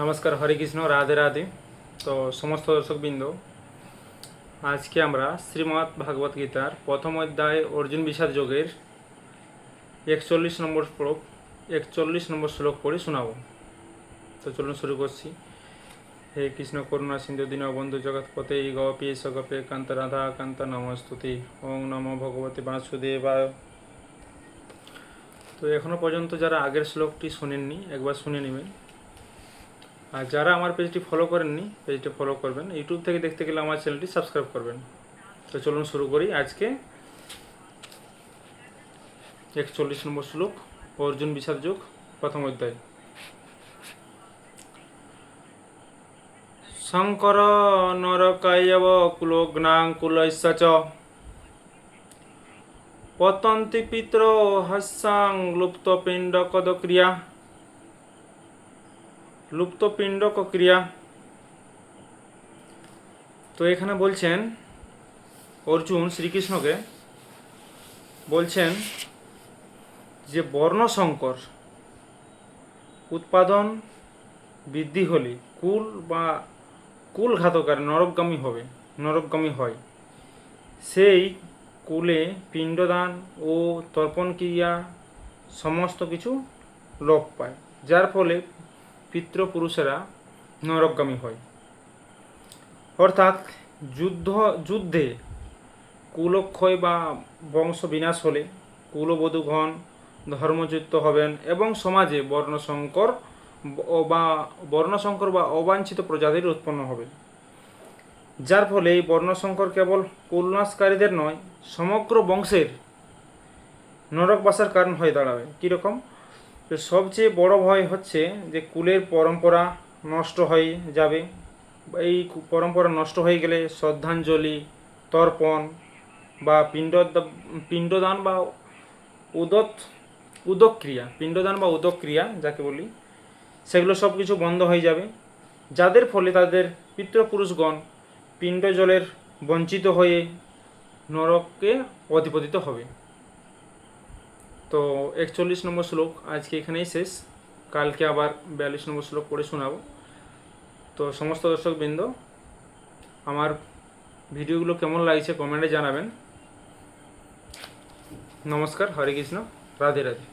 নমস্কার, হরে কৃষ্ণ, রাধে রাধে। তো সমস্ত দর্শকবৃন্দ, আজকে আমরা শ্রীমদ্ ভাগবত গীতার প্রথম অধ্যায় অর্জুন বিষাদ যোগের 41 নম্বর শ্লোক পড়ে শোনাব। তো চলুন শুরু করছি। হে কৃষ্ণ করুণা সিন্ধু দীনবন্ধু জগৎপতে গোপীশ গোপে কান্ত রাধা কান্ত নমস্তুতে। ওং নমো ভগবতে বাসুদেবায়। তো এখনও পর্যন্ত যারা আগের শ্লোকটি শোনেননি একবার শুনে নেবেন, আর যারা আমার পেজটি ফলো করেননি পেজটি ফলো করবেন। ইউটিউব থেকে দেখতে গেলে আমার চ্যানেলটি সাবস্ক্রাইব করবেন। তো চলুন শুরু করি। আজকে 41 নম্বর শ্লোক, অর্জুন বিষাদ যোগ, প্রথম অধ্যায়। শঙ্কর নরকায়ব কুলগ্নাং কুলস্য চ পতন্তি পিতর হাস্যাং লুপ্তপিণ্ডক ক্রিয়া। তো এখানে বলছেন, অর্জুন শ্রীকৃষ্ণকে বলছেন যে বর্ণসংকর উৎপাদন বৃদ্ধি হলে কুলঘাতকার নরকগামী হয়। সেই কুলে পিণ্ডদান ও তর্পণ ক্রিয়া সমস্ত কিছু লোপ পায়, যার ফলে পিতৃপুরুষেরা নরকগামী হয়। অর্থাৎ যুদ্ধে কুলক্ষয় বা বংশ বিনাশ হলে কুলবধূগণ ধর্মচ্যুত হবেন এবং সমাজে বর্ণসংকর বা অবাঞ্ছিত প্রজাতির উৎপন্ন হবে, যার ফলে এই বর্ণসংকর কেবল কুলনাশকারীদের নয়, সমগ্র বংশের নরকবাসের কারণ হয়ে দাঁড়াবে। কীরকম? তো সবচেয়ে বড় ভয় হচ্ছে যে কুলের পরম্পরা নষ্ট হয়ে যাবে। এই পরম্পরা নষ্ট হয়ে গেলে শ্রদ্ধাঞ্জলি, তর্পণ বা পিণ্ডদান বা উদক্রিয়া যাকে বলি, সেগুলো সব কিছু বন্ধ হয়ে যাবে, যাদের ফলে তাদের পিতৃপুরুষগণ পিণ্ডজলের বঞ্চিত হয়ে নরকে অধিপতিত হবে। তো 41 নম্বর শ্লোক আজকে এখানেই শেষ। কালকে আবার 42 নম্বর শ্লোক পড়ে শোনাবো। তো সমস্ত দর্শকবৃন্দ, আমার ভিডিওগুলো কেমন লাগছে কমেন্টে জানাবেন। নমস্কার, হরে কৃষ্ণ, রাধে রাধে।